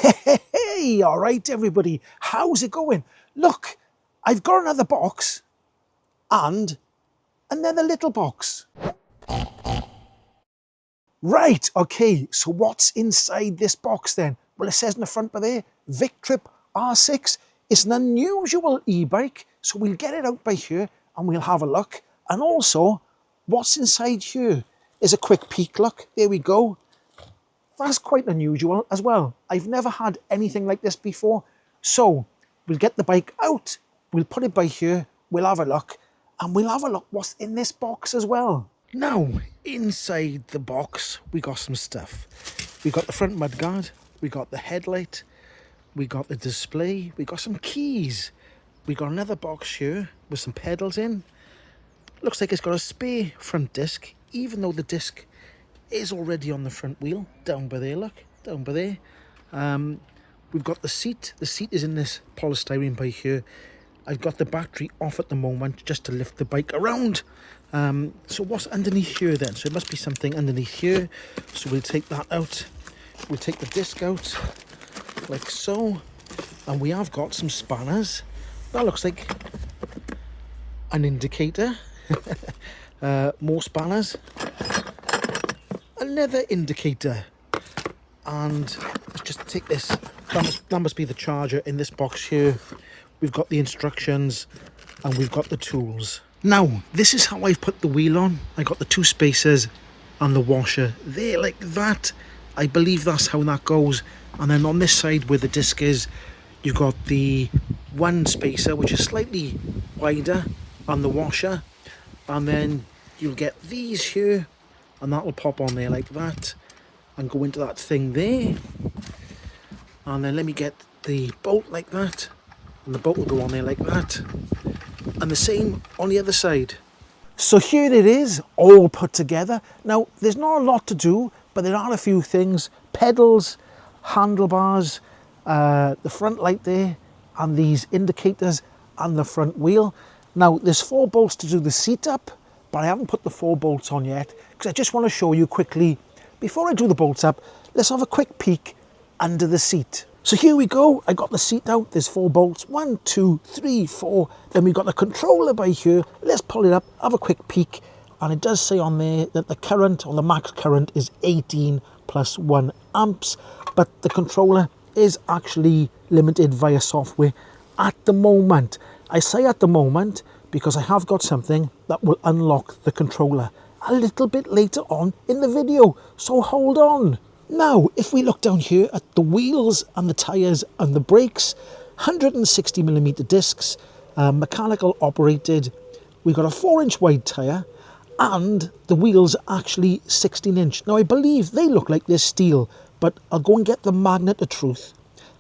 Hey, all right, everybody. How's it going? Look, I've got another box and another little box. Right, okay, so what's inside this box then? Well, it says in the front by there, Victrip R6. It's an unusual e-bike, so we'll get it out by here and we'll have a look. And also, what's inside here is a quick peek look. There we go. That's quite unusual as well. I've never had anything like this before. So we'll get the bike out, we'll put it by here, we'll have a look, and we'll have a look what's in this box as well. Now, inside the box, we got some stuff. We got the front mudguard, we got the headlight, we got the display, we got some keys. We got another box here with some pedals in. Looks like it's got a spare front disc, even though the disc is already on the front wheel, down by there, look, down by there. We've got the seat is in this polystyrene by here. I've got the battery off at the moment just to lift the bike around. So what's underneath here then? So it must be something underneath here, so we'll take that out. We'll take the disc out, like so, and we have got some spanners. That looks like an indicator. More spanners. Another indicator, and let's just take this. That must be the charger in this box here. We've got the instructions and we've got the tools. Now, this is how I've put the wheel on. I got the two spacers and the washer there like that. I believe that's how that goes. And then on this side where the disc is, you've got the one spacer which is slightly wider on the washer, and then you'll get these here, and that will pop on there like that and go into that thing there. And then let me get the bolt like that, and the bolt will go on there like that, and the same on the other side. So here it is, all put together. Now, there's not a lot to do, but there are a few things. Pedals, handlebars, the front light there, and these indicators and the front wheel. Now, there's 4 bolts to do the seat up, but I haven't put the 4 bolts on yet because I just want to show you quickly. Before I do the bolts up, let's have a quick peek under the seat. So here we go. I got the seat out. There's 4 bolts. 1, 2, 3, 4. Then we've got the controller by here. Let's pull it up, have a quick peek. And it does say on there that the current, or the max current, is 18 plus 1 amps. But the controller is actually limited via software at the moment. I say at the moment because I have got something that will unlock the controller a little bit later on in the video, so hold on. Now, if we look down here at the wheels and the tyres and the brakes, 160mm discs, mechanical operated. We've got a 4-inch wide tyre, and the wheels are actually 16-inch. Now, I believe they look like they're steel, but I'll go and get the magnet of truth,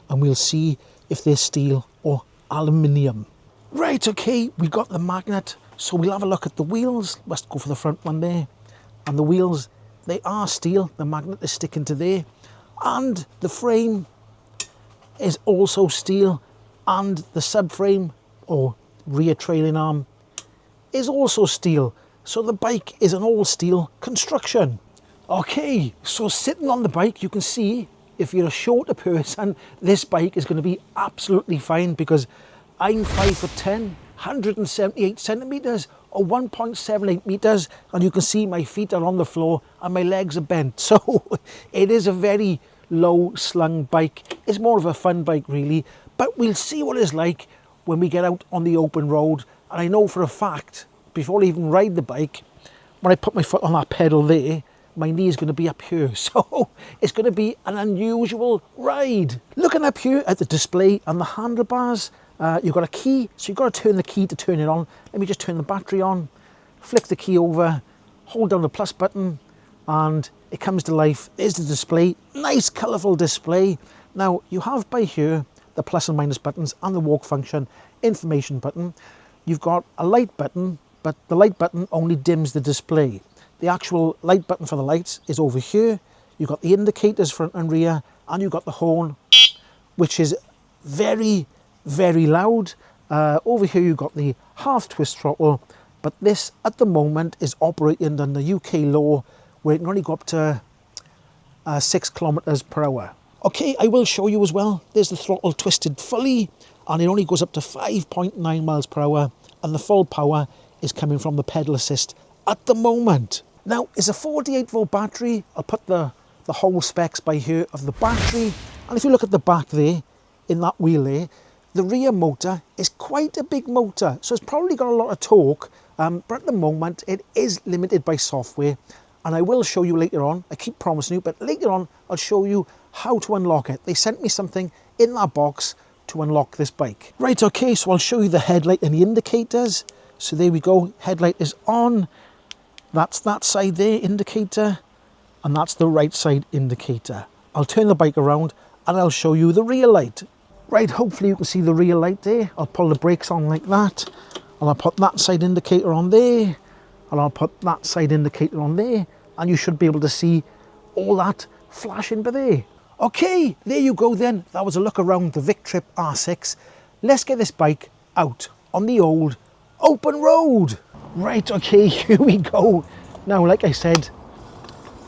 and we'll see if they're steel or aluminium. Right, okay, we got the magnet, so we'll have a look at the wheels. Let's go for the front one there. And the wheels, they are steel. The magnet is sticking to there. And the frame is also steel. And the subframe, or rear trailing arm, is also steel. So the bike is an all-steel construction. Okay, so sitting on the bike, you can see, if you're a shorter person, this bike is going to be absolutely fine, because I'm 5'10", 178 centimeters, or 1.78 meters, and you can see my feet are on the floor and my legs are bent. So it is a very low slung bike. It's more of a fun bike really, but we'll see what it's like when we get out on the open road. And I know for a fact, before I even ride the bike, when I put my foot on that pedal there, my knee is going to be up here. So it's going to be an unusual ride. Looking up here at the display and the handlebars, you've got a key, so you've got to turn the key to turn it on. Let me just turn the battery on, flick the key over, hold down the plus button, and it comes to life. There's the display, nice colourful display. Now, you have by here the plus and minus buttons and the walk function, information button. You've got a light button, but the light button only dims the display. The actual light button for the lights is over here. You've got the indicators front and rear, and you've got the horn, which is very, very loud. Over here you've got the half twist throttle, but this at the moment is operating under UK law where it can only go up to 6 kilometers per hour. Okay, I will show you as well. There's the throttle twisted fully, and it only goes up to 5.9 miles per hour, and the full power is coming from the pedal assist at the moment. Now, it's a 48 volt battery. I'll put the whole specs by here of the battery, and if you look at the back there, in that wheel there, the rear motor is quite a big motor, so it's probably got a lot of torque, but at the moment it is limited by software, and I will show you later on. I keep promising you, but later on I'll show you how to unlock it. They sent me something in that box to unlock this bike. Right, okay, so I'll show you the headlight and the indicators. So there we go, headlight is on. That's that side there, indicator, and that's the right side indicator. I'll turn the bike around and I'll show you the rear light. Right, hopefully you can see the rear light there. I'll pull the brakes on like that, and I'll put that side indicator on there, and I'll put that side indicator on there, and you should be able to see all that flashing by there. Okay, there you go then. That was a look around the Victrip R6. Let's get this bike out on the old open road. Right, okay, here we go. Now, like I said,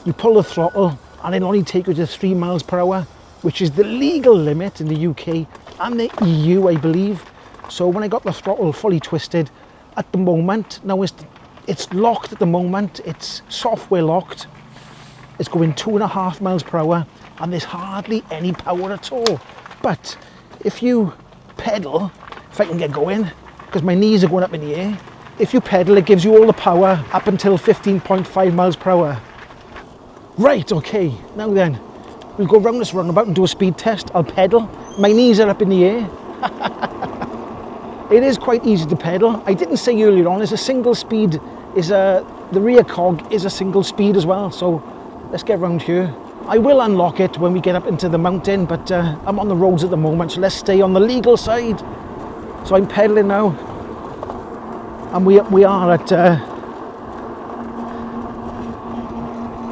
you pull the throttle and it'll only take you to 3 miles per hour, which is the legal limit in the UK and the EU, I believe. So when I got the throttle fully twisted, at the moment, now it's locked at the moment, it's software locked. It's going 2.5 miles per hour, and there's hardly any power at all. But if you pedal, if I can get going, because my knees are going up in the air, if you pedal, it gives you all the power up until 15.5 miles per hour. Right, okay, now then, we'll go round this roundabout and do a speed test. I'll pedal, my knees are up in the air. It is quite easy to pedal. I didn't say earlier on, it's a single speed, the rear cog is a single speed as well, so let's get round here. I will unlock it when we get up into the mountain, but I'm on the roads at the moment, so let's stay on the legal side. So I'm pedaling now, and we are at,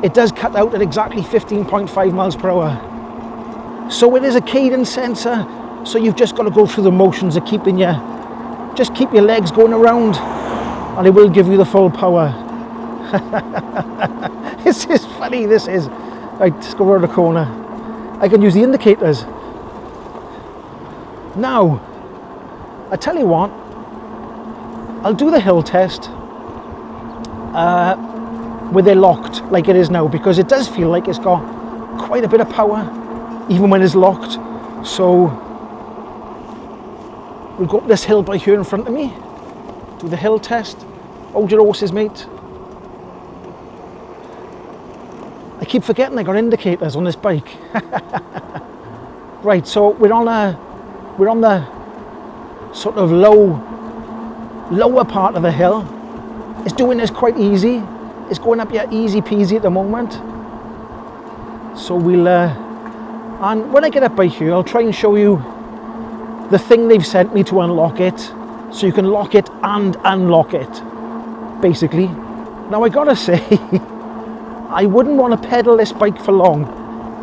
it does cut out at exactly 15.5 miles per hour. So it is a cadence sensor, so you've just got to go through the motions of keeping just keep your legs going around, and it will give you the full power. This is funny, this is. Right, let's go around the corner. I can use the indicators. Now, I tell you what, I'll do the hill test with it locked like it is now, because it does feel like it's got quite a bit of power even when it's locked. So we'll go up this hill by here in front of me, do the hill test. Hold your horses, mate. I keep forgetting I got indicators on this bike. Right, so we're on the sort of lower part of the hill. It's doing this quite easy. It's going up here easy peasy at the moment. So we'll and when I get up by here, I'll try and show you the thing they've sent me to unlock it, so you can lock it and unlock it, basically. Now I gotta say, I wouldn't want to pedal this bike for long.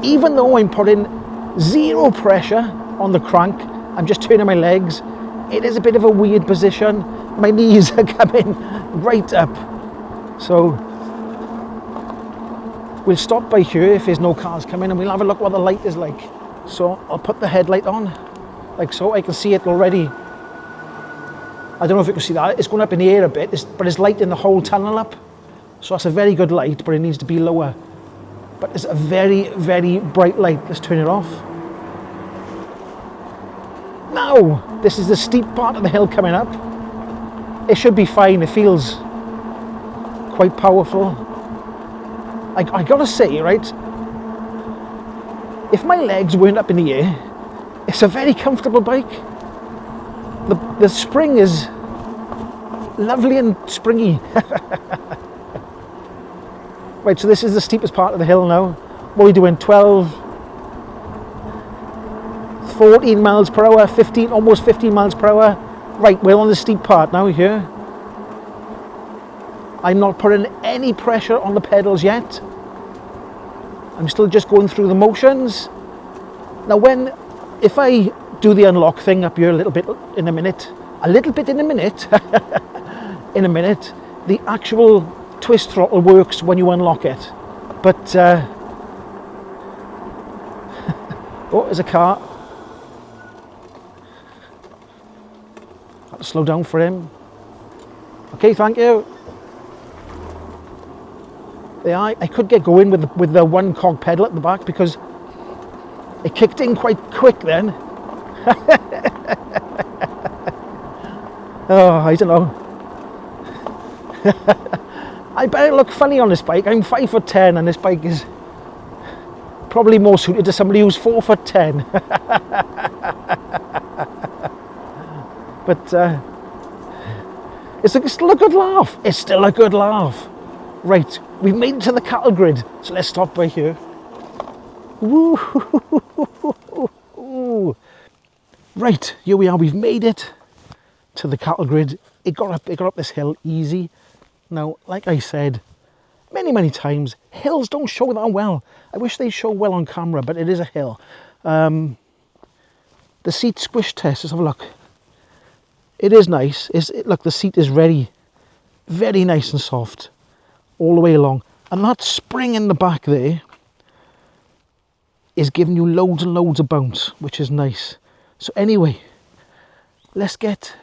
Even though I'm putting zero pressure on the crank, I'm just turning my legs. It is a bit of a weird position. My knees are coming right up. So we'll stop by here if there's no cars coming, and we'll have a look what the light is like. So I'll put the headlight on, like so. I can see it already. I don't know if you can see that. It's going up in the air a bit, but it's lighting the whole tunnel up. So that's a very good light, but it needs to be lower. But it's a very, very bright light. Let's turn it off. Now, this is the steep part of the hill coming up. It should be fine. It feels quite powerful. I gotta say, right, if my legs weren't up in the air, it's a very comfortable bike. The spring is lovely and springy. Right, so this is the steepest part of the hill now. What are we doing? 12, 14 miles per hour, 15, almost 15 miles per hour. Right, we're on the steep part now here. I'm not putting any pressure on the pedals yet. I'm still just going through the motions. Now if I do the unlock thing up here a little bit in a minute, in a minute, the actual twist throttle works when you unlock it. But Oh, there's a car. Have to slow down for him. Okay, thank you. Yeah, I could get going with the one cog pedal at the back because it kicked in quite quick then. Oh, I don't know. I bet it look funny on this bike. I'm 5'10" and this bike is probably more suited to somebody who's 4'10". But it's still a good laugh. It's still a good laugh. Right, we've made it to the cattle grid, so let's stop by here. Woo! Right, here we are. We've made it to the cattle grid. It got up this hill easy. Now, like I said many times, hills don't show that well. I wish they show well on camera, but it is a hill. The seat squish test. Let's have a look. It is nice. Look, the seat is very nice and soft all the way along, and that spring in the back there is giving you loads and loads of bounce, which is nice. So anyway, let's get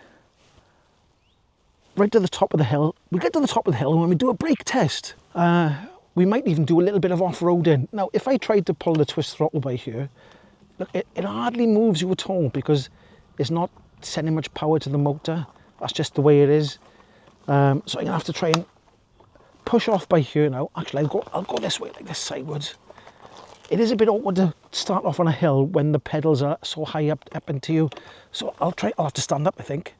right to the top of the hill. We'll get to the top of the hill, and when we do a brake test, we might even do a little bit of off-roading. Now, if I tried to pull the twist throttle by here, look, it hardly moves you at all because it's not sending much power to the motor. That's just the way it is. So I'm gonna have to try and push off by here now. Actually, I'll go this way, like this, sideways. It is a bit awkward to start off on a hill when the pedals are so high up into you. So I'll have to stand up, I think.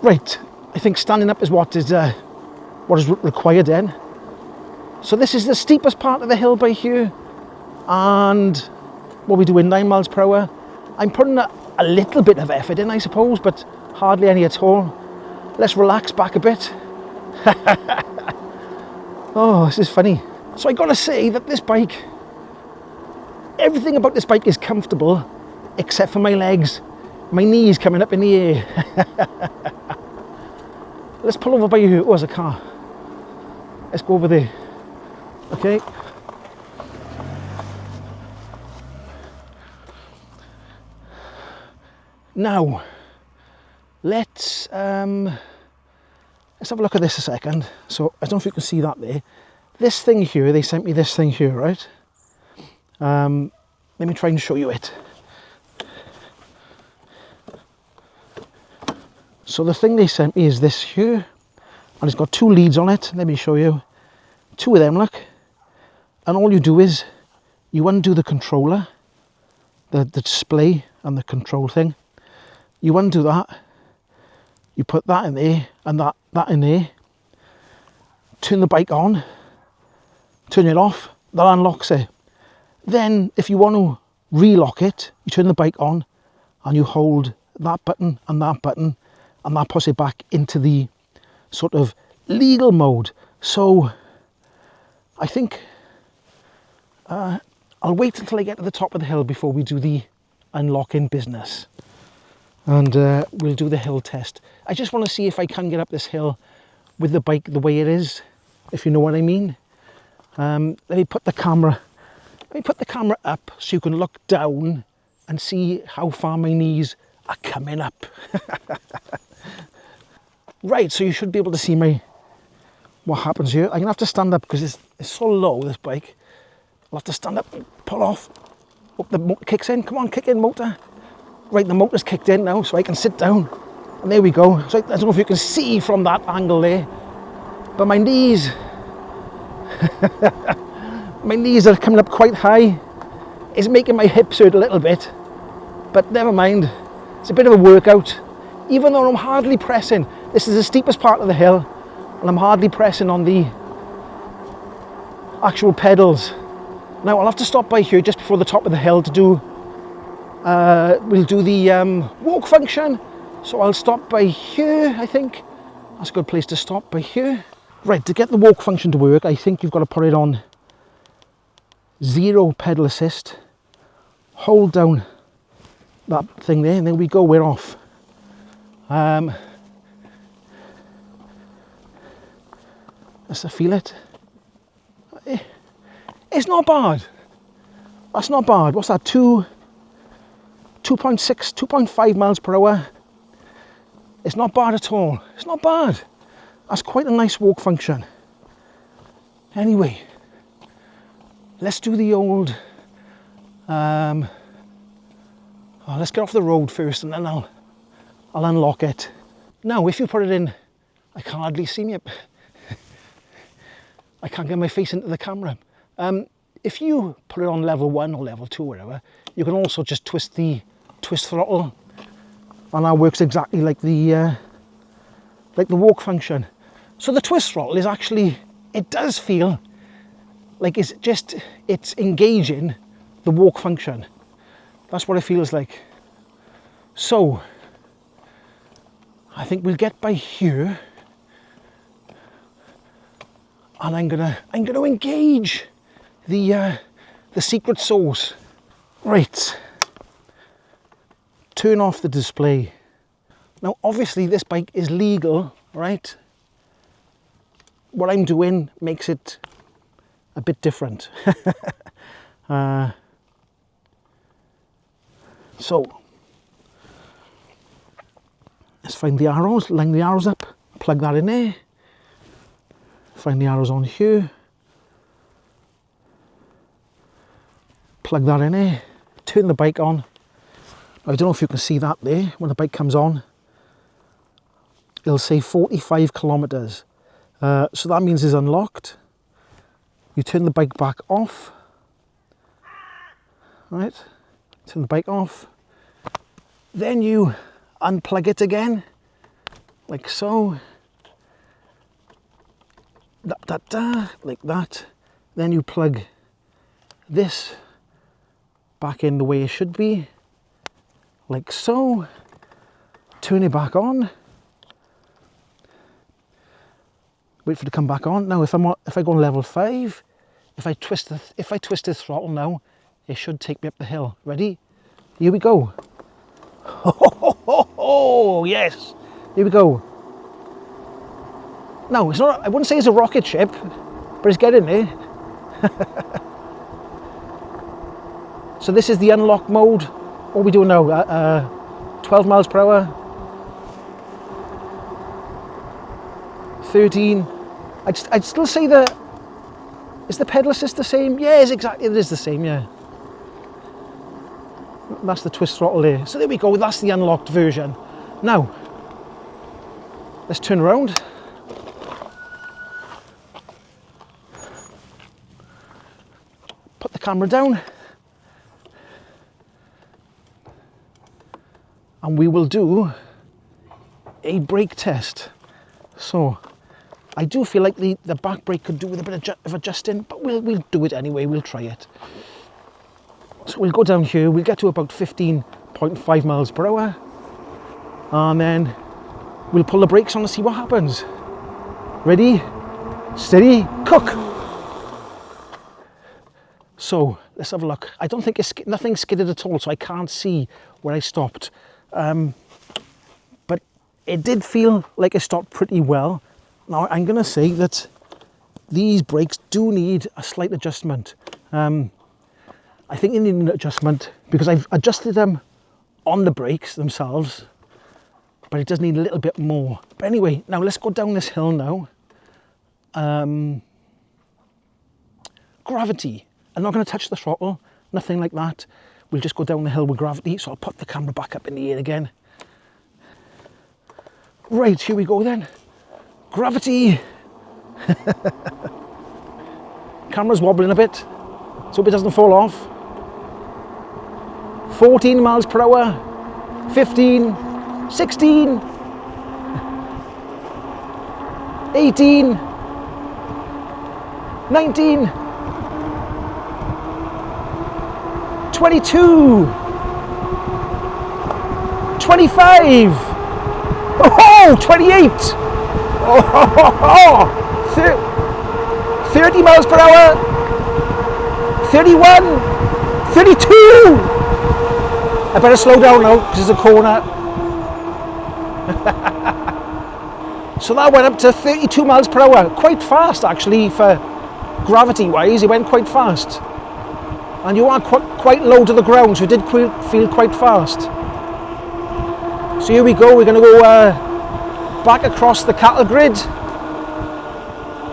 Right, I think standing up is what is required then. So this is the steepest part of the hill by here, and what we do in 9 miles per hour. I'm putting a little bit of effort in, I suppose, but hardly any at all. Let's relax back a bit. Oh, this is funny. So I gotta say that this bike, everything about this bike is comfortable, except for my legs. My knees coming up in the air. Let's pull over by here. Oh, there's a car. Let's go over there. Okay. Now, let's have a look at this a second. So I don't know if you can see that there. This thing here, they sent me this thing here, right? Let me try and show you it. So the thing they sent me is this here, and it's got 2 leads on it. Let me show you. 2 of them, look. And all you do is you undo the controller, the display and the control thing. You undo that, you put that in there and that in there, turn the bike on, turn it off, that unlocks it. Then if you want to relock it, you turn the bike on and you hold that button, and that puts it back into the sort of legal mode. So I think I'll wait until I get to the top of the hill before we do the unlocking business. And we'll do the hill test. I just want to see if I can get up this hill with the bike the way it is, if you know what I mean. Let me put the camera up so you can look down and see how far my knees are coming up. Right, so you should be able to see what happens here. I'm gonna have to stand up because it's so low, this bike. I'll have to stand up and pull off. Oh, the motor kicks in. Come on, kick in, motor. Right, the motor's kicked in now, so I can sit down. And there we go. So I don't know if you can see from that angle there, but my knees, my knees are coming up quite high. It's making my hips hurt a little bit, but never mind. It's a bit of a workout. Even though I'm hardly pressing, this is the steepest part of the hill, and I'm hardly pressing on the actual pedals. Now I'll have to stop by here just before the top of the hill to do, we'll do the walk function. So I'll stop by here, I think. That's a good place to stop, by here. Right, to get the walk function to work, I think you've got to put it on 0 pedal assist. Hold down that thing there, and there we go, we're off. Let's feel it. It's not bad. That's not bad. What's that? 2.6, 2.5 miles per hour. It's not bad at all. It's not bad. That's quite a nice walk function. Anyway, let's do the old, let's get off the road first and then I'll unlock it. Now, if you put it in, I can't hardly see me. I can't get my face into the camera. If you put it on level 1 or level 2 or whatever, you can also just twist throttle, and that works exactly like the walk function. So the twist throttle is actually, it does feel like it's engaging the walk function. That's what it feels like. So I think we'll get by here, and I'm gonna engage the secret sauce. Right, turn off the display. Now obviously this bike is legal, right? What I'm doing makes it a bit different. So let's find the arrows, line the arrows up, plug that in there, find the arrows on here, plug that in there, turn the bike on. I don't know if you can see that there. When the bike comes on, it'll say 45 kilometers. So that means it's unlocked. You turn the bike back off, right? Turn the bike off. Then you unplug it again, like so. Like that. Then you plug this back in the way it should be, like so. Turn it back on. Wait for it to come back on. Now if I go on level 5, if I twist the throttle now, it should take me up the hill. Ready? Here we go. Oh yes. Here we go. No, it's not. I wouldn't say it's a rocket ship, but it's getting there. So this is the unlock mode. What are we doing now? 12 miles per hour. 13. I'd still say is the pedal assist the same? Yes, exactly. It is the same. Yeah. That's the twist throttle there. So there we go. That's the unlocked version. Now, let's turn around. Put the camera down. And we will do a brake test. So I do feel like the back brake could do with a bit of adjusting, but we'll do it anyway. We'll try it. So we'll go down here. We'll get to about 15.5 miles per hour, and then we'll pull the brakes on to see what happens. Ready, steady, cook. So let's have a look. I don't think nothing skidded at all, so I can't see where I stopped. But it did feel like it stopped pretty well. Now I'm going to say that these brakes do need a slight adjustment. I think they need an adjustment because I've adjusted them on the brakes themselves, but it does need a little bit more. But anyway, now let's go down this hill now. Gravity. I'm not going to touch the throttle, nothing like that. We'll just go down the hill with gravity. So I'll put the camera back up in the air again. Right, here we go then. Gravity. Camera's wobbling a bit, so hope it doesn't fall off. 14 miles per hour, 15, 16, 18, 19, 22, 25, oh, 28, oh, 30 miles per hour, 31, 32. I better slow down now because it's a corner. So that went up to 32 miles per hour, quite fast actually for gravity wise, it went quite fast. And you are quite low to the ground, so it did feel quite fast. So here we go, we're going to go back across the cattle grid,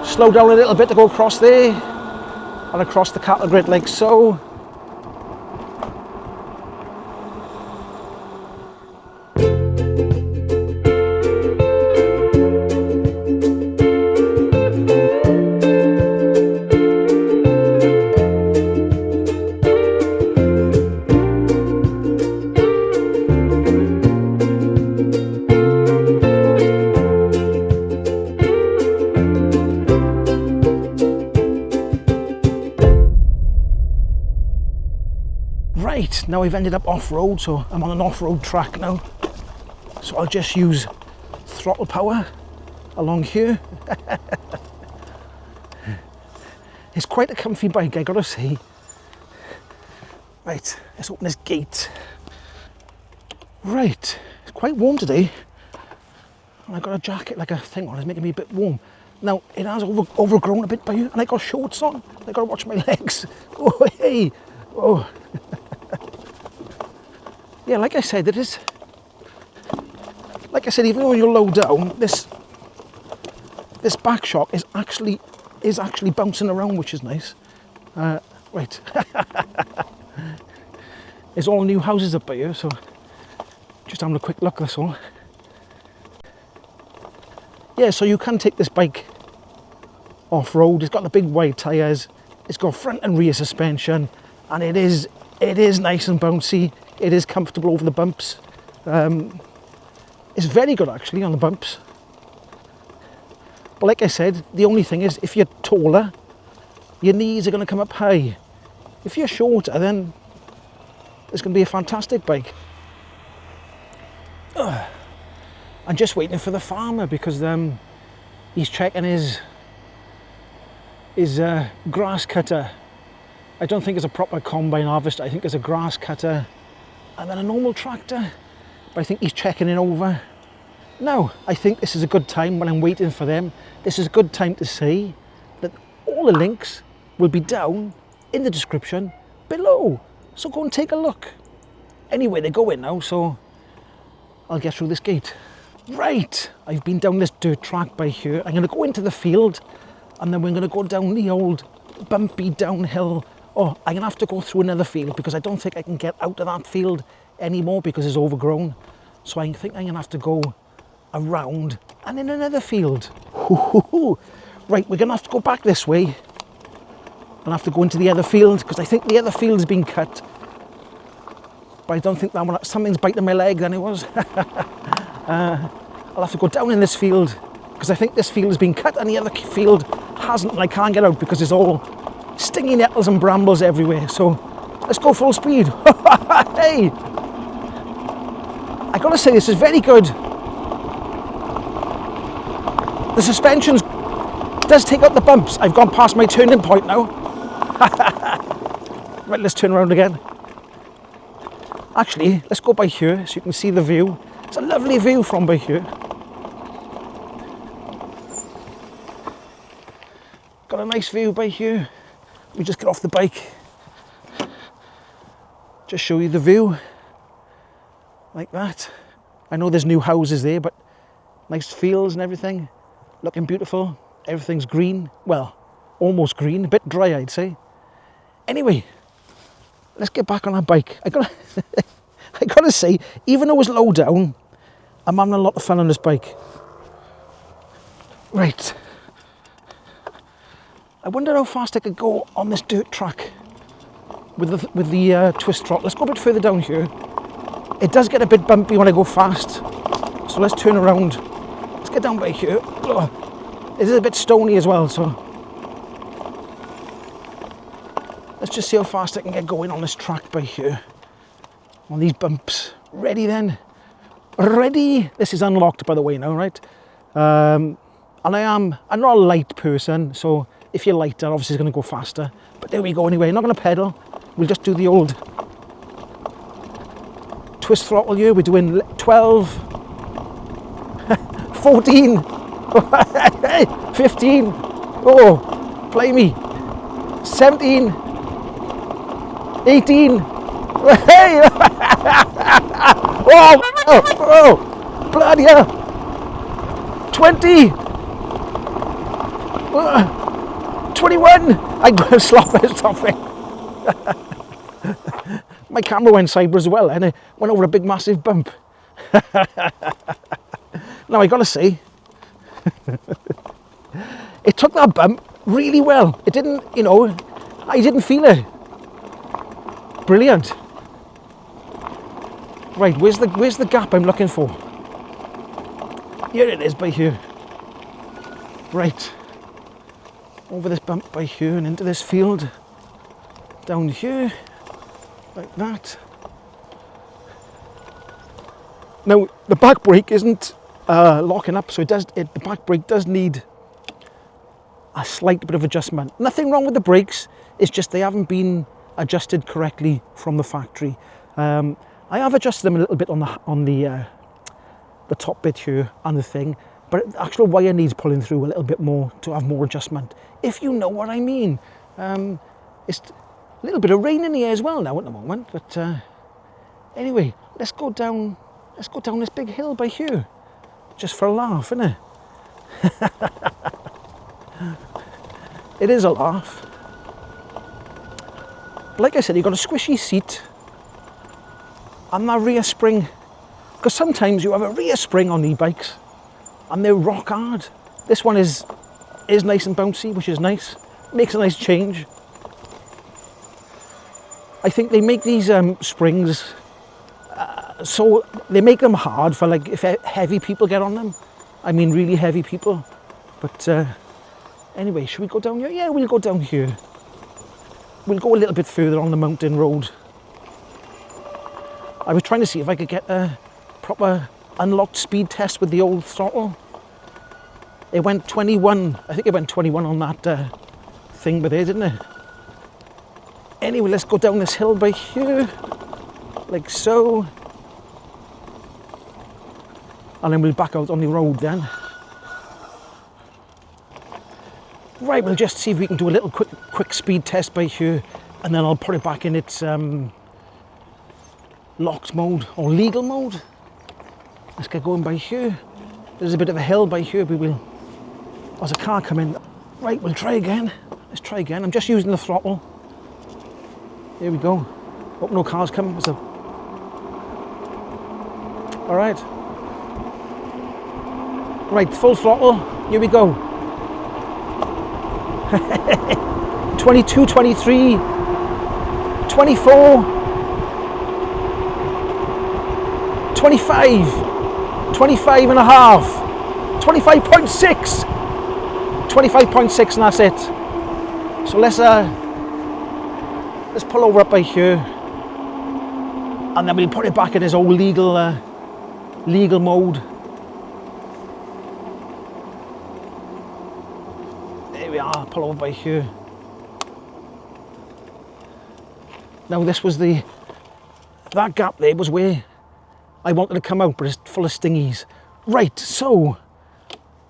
slow down a little bit to go across there, and across the cattle grid like so. Right, now I've ended up off-road, so I'm on an off-road track now. So I'll just use throttle power along here. It's quite a comfy bike, I gotta say. Right, let's open this gate. Right, it's quite warm today. And I got a jacket, like a thing on, it's making me a bit warm. Now, it has overgrown a bit by here, and I got shorts on. I gotta watch my legs. Oh, hey, oh. Yeah, like I said, it is. Like I said, even when you're low down, this back shock is actually bouncing around, which is nice. Right, there's all new houses up by here, so just having a quick look. That's all. Yeah, so you can take this bike off-road. It's got the big wide tyres. It's got front and rear suspension, and it is nice and bouncy. It is comfortable over the bumps. It's very good actually on the bumps. But like I said, the only thing is if you're taller, your knees are going to come up high. If you're shorter, then it's going to be a fantastic bike. I'm just waiting for the farmer because he's checking his grass cutter. I don't think it's a proper combine harvester. I think it's a grass cutter and then a normal tractor. But I think he's checking it over. Now, I think this is a good time when I'm waiting for them. This is a good time to say that all the links will be down in the description below. So go and take a look. Anyway, they're going now, so I'll get through this gate. Right, I've been down this dirt track by here. I'm going to go into the field and then we're going to go down the old bumpy downhill. Oh, I'm going to have to go through another field because I don't think I can get out of that field anymore because it's overgrown. So I think I'm going to have to go around and in another field. Right, we're going to have to go back this way and have to go into the other field because I think the other field's been cut. But I don't think that one, something's biting my leg than it was. I'll have to go down in this field because I think this field has been cut and the other field hasn't, and I can't get out because it's all stingy nettles and brambles everywhere. So let's go full speed. Hey, I gotta say this is very good. The suspension does take up the bumps. I've gone past my turning point now. Right, let's turn around again. Actually, let's go by here so you can see the view. It's a lovely view from by here. Got a nice view by here. Let me just get off the bike. Just show you the view. Like that. I know there's new houses there, but nice fields and everything. Looking beautiful. Everything's green. Well, almost green. A bit dry, I'd say. Anyway, let's get back on our bike. I gotta say, even though it's low down, I'm having a lot of fun on this bike. Right. I wonder how fast I could go on this dirt track with the twist throttle. Let's go a bit further down here. It does get a bit bumpy when I go fast, so let's turn around. Let's get down by here. It is a bit stony as well, so let's just see how fast I can get going on this track by here. On these bumps. Ready then? Ready? This is unlocked by the way now, right? And I'm not a light person, so if you're lighter, obviously it's going to go faster. But there we go anyway. I'm not going to pedal. We'll just do the old twist throttle here. We're doing 12, 14, 15. Oh, play me. 17. 18. Hey! Oh, bloody hell. 20. 21. I'm stopping. My camera went sideways as well, and it went over a big massive bump. Now I gotta say, it took that bump really well. It didn't, you know, I didn't feel it. Brilliant. Right, where's the gap I'm looking for? Here it is, by here. Right. Over this bump by here and into this field. Down here. Like that. Now the back brake isn't locking up, so the back brake does need a slight bit of adjustment. Nothing wrong with the brakes, it's just they haven't been adjusted correctly from the factory. I have adjusted them a little bit on the top bit here and the thing, but the actual wire needs pulling through a little bit more to have more adjustment, if you know what I mean. It's a little bit of rain in the air as well now at the moment, but anyway, let's go down this big hill by here, just for a laugh, isn't it? It is a laugh. But like I said, you've got a squishy seat and that rear spring, because sometimes you have a rear spring on e-bikes and they're rock hard. This one is nice and bouncy, which is nice, makes a nice change. I think they make these springs so they make them hard for, like, if heavy people get on them. I mean really heavy people. But anyway, should we go down here? Yeah, we'll go down here. We'll go a little bit further on the mountain road. I was trying to see if I could get a proper unlocked speed test with the old throttle. It went 21. I think it went 21 on that thing with it, didn't it? Anyway, let's go down this hill by here, like so. And then we'll back out on the road then. Right, we'll just see if we can do a little quick speed test by here, and then I'll put it back in its locked mode or legal mode. Let's get going by here. There's a bit of a hill by here, but there's a car coming. Right, we'll try again. Let's try again. I'm just using the throttle. Here we go. Hope no cars come. All right. Right, full throttle. Here we go. 22, 23, 24, 25, 25 and a half, 25.6, 25.6, and that's it. So let's pull over up by here, and then we'll put it back in his old legal mode. There we are, pull over by here. Now this was that gap there was where I wanted to come out, but it's full of stingies. Right, so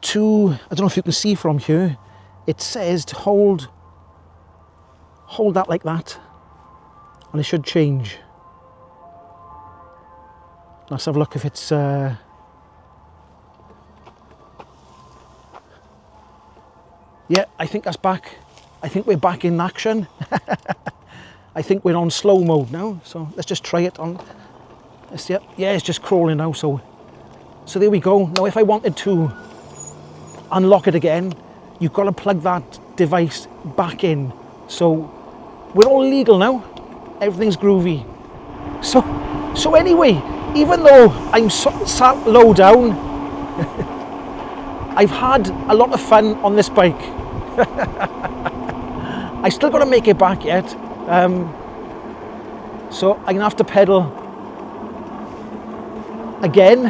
I don't know if you can see from here, it says to hold that like that, and it should change. Let's have a look if it's yeah, I think that's back. I think we're back in action. I think we're on slow mode now, so let's just try it on. Yeah, it's just crawling now, so there we go. Now if I wanted to unlock it again, you've got to plug that device back in. So we're all legal now, everything's groovy. So anyway, even though I'm sat low down, I've had a lot of fun on this bike. I still got to make it back yet, so I'm gonna have to pedal again.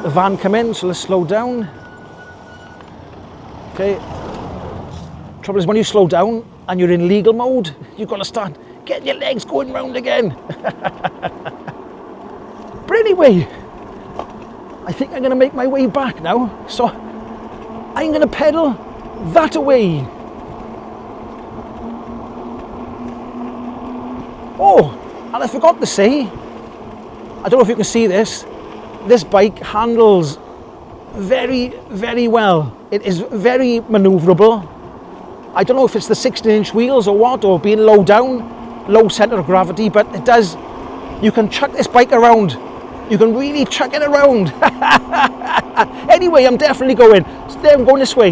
The van come in, so let's slow down. Okay. Trouble is when you slow down and you're in legal mode, you've got to start getting your legs going round again. But anyway, I think I'm going to make my way back now. So I'm going to pedal that away. Oh, and I forgot to say, I don't know if you can see this bike handles very, very well. It is very manoeuvrable. I don't know if it's the 16-inch wheels or what, or being low down, low centre of gravity, but it does, you can chuck this bike around. You can really chuck it around. Anyway, I'm definitely going. So there, I'm going this way.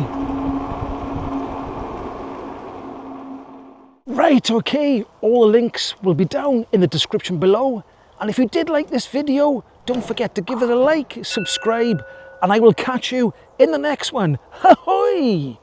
Right, okay, all the links will be down in the description below. And if you did like this video, don't forget to give it a like, subscribe, and I will catch you in the next one. Ahoy!